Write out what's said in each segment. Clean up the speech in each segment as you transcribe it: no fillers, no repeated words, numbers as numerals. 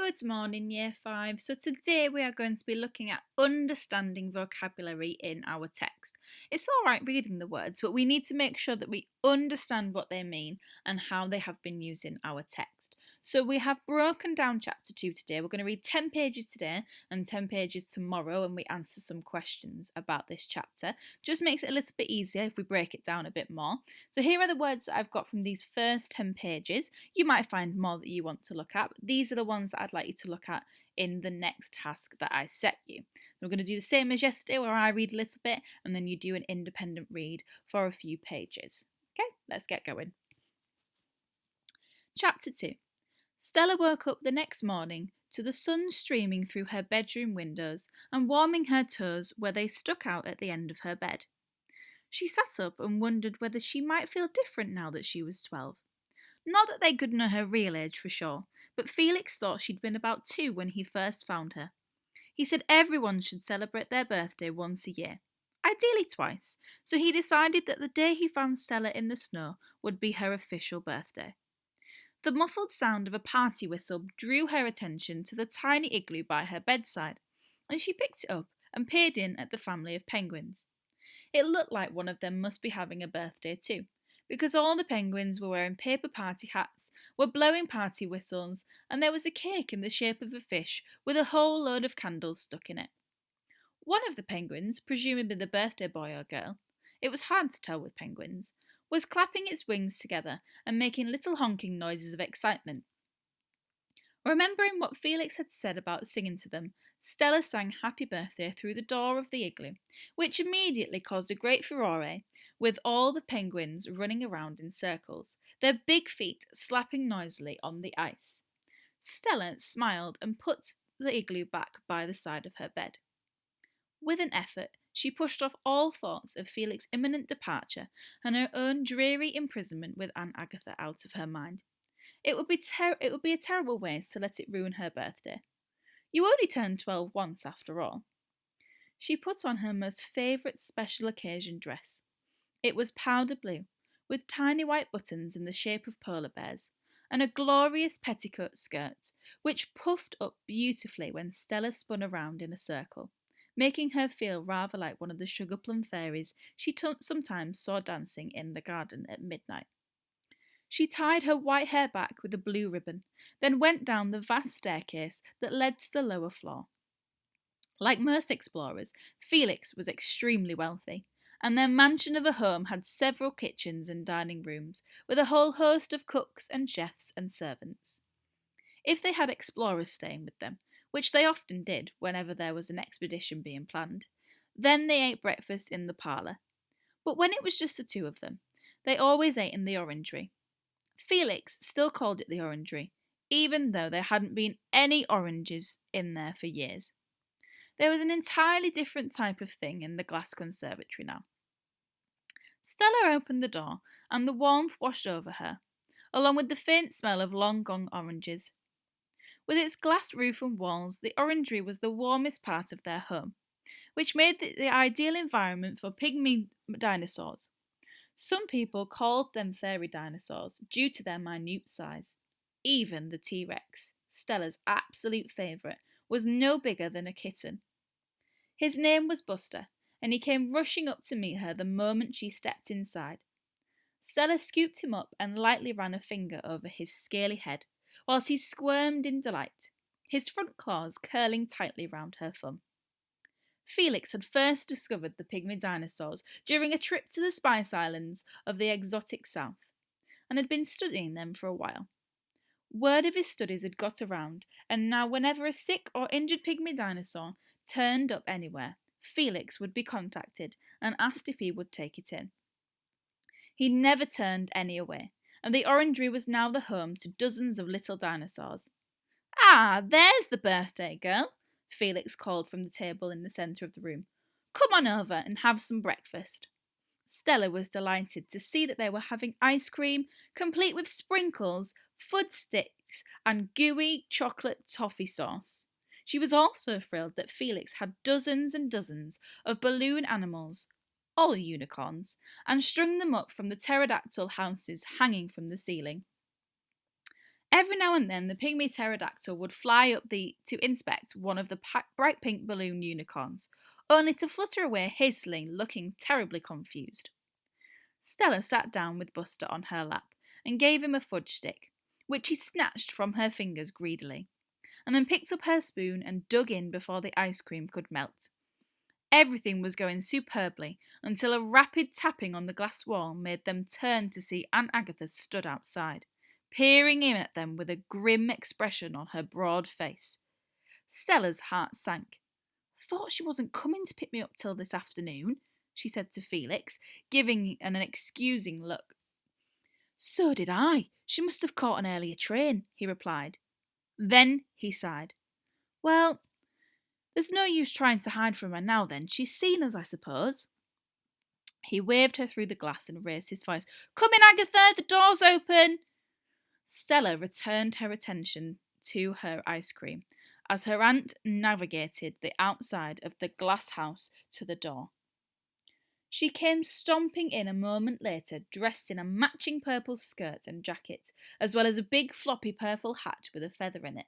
Good morning, Year 5. So, today we are going to be looking at understanding vocabulary in our text. It's alright reading the words, but we need to make sure that we understand what they mean and how they have been used in our text. So, we have broken down chapter 2 today. We're going to read 10 pages today and 10 pages tomorrow, and we answer some questions about this chapter. Just makes it a little bit easier if we break it down a bit more. So, here are the words that I've got from these first 10 pages. You might find more that you want to look at, but these are the ones that I'd like you to look at in the next task that I set you. We're going to do the same as yesterday where I read a little bit and then you do an independent read for a few pages. Okay, let's get going. Chapter 2. Stella woke up the next morning to the sun streaming through her bedroom windows and warming her toes where they stuck out at the end of her bed. She sat up and wondered whether she might feel different now that she was 12. Not that they could know her real age for sure, but Felix thought she'd been about 2 when he first found her. He said everyone should celebrate their birthday once a year, ideally twice, so he decided that the day he found Stella in the snow would be her official birthday. The muffled sound of a party whistle drew her attention to the tiny igloo by her bedside, and she picked it up and peered in at the family of penguins. It looked like one of them must be having a birthday too, because all the penguins were wearing paper party hats, were blowing party whistles, and there was a cake in the shape of a fish with a whole load of candles stuck in it. One of the penguins, presumably the birthday boy or girl, it was hard to tell with penguins, was clapping its wings together and making little honking noises of excitement. Remembering what Felix had said about singing to them, Stella sang Happy Birthday through the door of the igloo, which immediately caused a great furore, with all the penguins running around in circles, their big feet slapping noisily on the ice. Stella smiled and put the igloo back by the side of her bed. With an effort, she pushed off all thoughts of Felix's imminent departure and her own dreary imprisonment with Aunt Agatha out of her mind. It would be a terrible waste to let it ruin her birthday. You only turned 12 once, after all. She put on her most favourite special occasion dress. It was powder blue, with tiny white buttons in the shape of polar bears, and a glorious petticoat skirt, which puffed up beautifully when Stella spun around in a circle, making her feel rather like one of the sugar plum fairies she sometimes saw dancing in the garden at midnight. She tied her white hair back with a blue ribbon, then went down the vast staircase that led to the lower floor. Like most explorers, Felix was extremely wealthy, and their mansion of a home had several kitchens and dining rooms, with a whole host of cooks and chefs and servants. If they had explorers staying with them, which they often did whenever there was an expedition being planned, then they ate breakfast in the parlour. But when it was just the two of them, they always ate in the orangery. Felix still called it the orangery, even though there hadn't been any oranges in there for years. There was an entirely different type of thing in the glass conservatory now. Stella opened the door, and the warmth washed over her, along with the faint smell of long gone oranges. With its glass roof and walls, the orangery was the warmest part of their home, which made it the ideal environment for pygmy dinosaurs. Some people called them fairy dinosaurs due to their minute size. Even the T-Rex, Stella's absolute favourite, was no bigger than a kitten. His name was Buster, and he came rushing up to meet her the moment she stepped inside. Stella scooped him up and lightly ran a finger over his scaly head, whilst he squirmed in delight, his front claws curling tightly round her thumb. Felix had first discovered the pygmy dinosaurs during a trip to the Spice Islands of the exotic South, and had been studying them for a while. Word of his studies had got around, and now whenever a sick or injured pygmy dinosaur turned up anywhere, Felix would be contacted and asked if he would take it in. He never turned any away, and the orangery was now the home to dozens of little dinosaurs. "Ah, there's the birthday girl," Felix called from the table in the centre of the room. "Come on over and have some breakfast." Stella was delighted to see that they were having ice cream, complete with sprinkles, fudge sticks, and gooey chocolate toffee sauce. She was also thrilled that Felix had dozens and dozens of balloon animals, all unicorns, and strung them up from the pterodactyl houses hanging from the ceiling. Every now and then, the pygmy pterodactyl would fly up to inspect one of the bright pink balloon unicorns, only to flutter away hastily, looking terribly confused. Stella sat down with Buster on her lap and gave him a fudge stick, which he snatched from her fingers greedily, and then picked up her spoon and dug in before the ice cream could melt. Everything was going superbly until a rapid tapping on the glass wall made them turn to see Aunt Agatha stood outside, peering in at them with a grim expression on her broad face. Stella's heart sank. "Thought she wasn't coming to pick me up till this afternoon," she said to Felix, giving an excusing look. "So did I. She must have caught an earlier train," he replied. Then he sighed. "Well, there's no use trying to hide from her now then. She's seen us, I suppose." He waved her through the glass and raised his voice. "Come in, Agatha, the door's open." Stella returned her attention to her ice cream as her aunt navigated the outside of the glass house to the door. She came stomping in a moment later, dressed in a matching purple skirt and jacket, as well as a big floppy purple hat with a feather in it.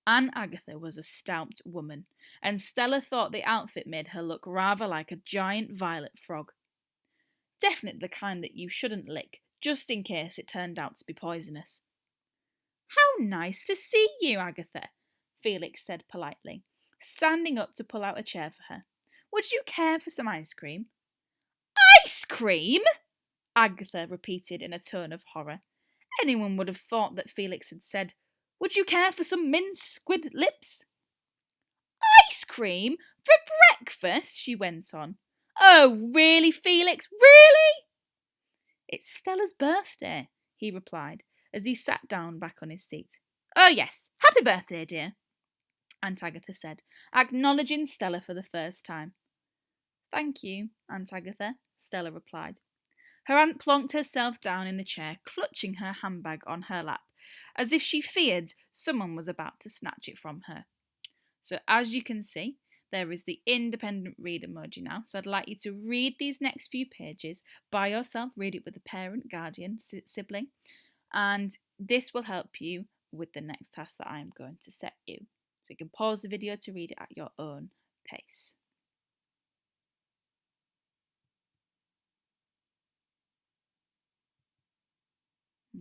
Aunt Agatha was a stout woman, and Stella thought the outfit made her look rather like a giant violet frog. Definitely the kind that you shouldn't lick, just in case it turned out to be poisonous. "How nice to see you, Agatha," Felix said politely, standing up to pull out a chair for her. "Would you care for some ice cream?" "Ice cream?" Agatha repeated in a tone of horror. Anyone would have thought that Felix had said, "Would you care for some minced squid lips?" "Ice cream? For breakfast?" she went on. "Oh, really, Felix? Really?" "It's Stella's birthday," he replied, as he sat down back on his seat. "Oh, yes. Happy birthday, dear," Aunt Agatha said, acknowledging Stella for the first time. "Thank you, Aunt Agatha," Stella replied. Her aunt plonked herself down in a chair, clutching her handbag on her lap, as if she feared someone was about to snatch it from her. So as you can see, there is the independent read emoji now. So I'd like you to read these next few pages by yourself, read it with a parent, guardian, sibling, and this will help you with the next task that I am going to set you. So you can pause the video to read it at your own pace.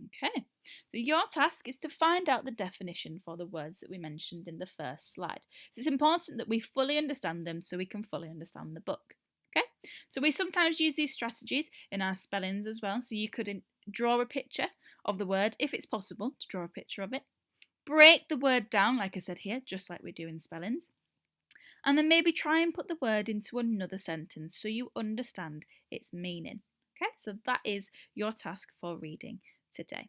Okay, so your task is to find out the definition for the words that we mentioned in the first slide. So it's important that we fully understand them so we can fully understand the book. Okay, so we sometimes use these strategies in our spellings as well. So you could draw a picture of the word if it's possible to draw a picture of it. Break the word down, like I said here, just like we do in spellings. And then maybe try and put the word into another sentence so you understand its meaning. Okay, so that is your task for reading today.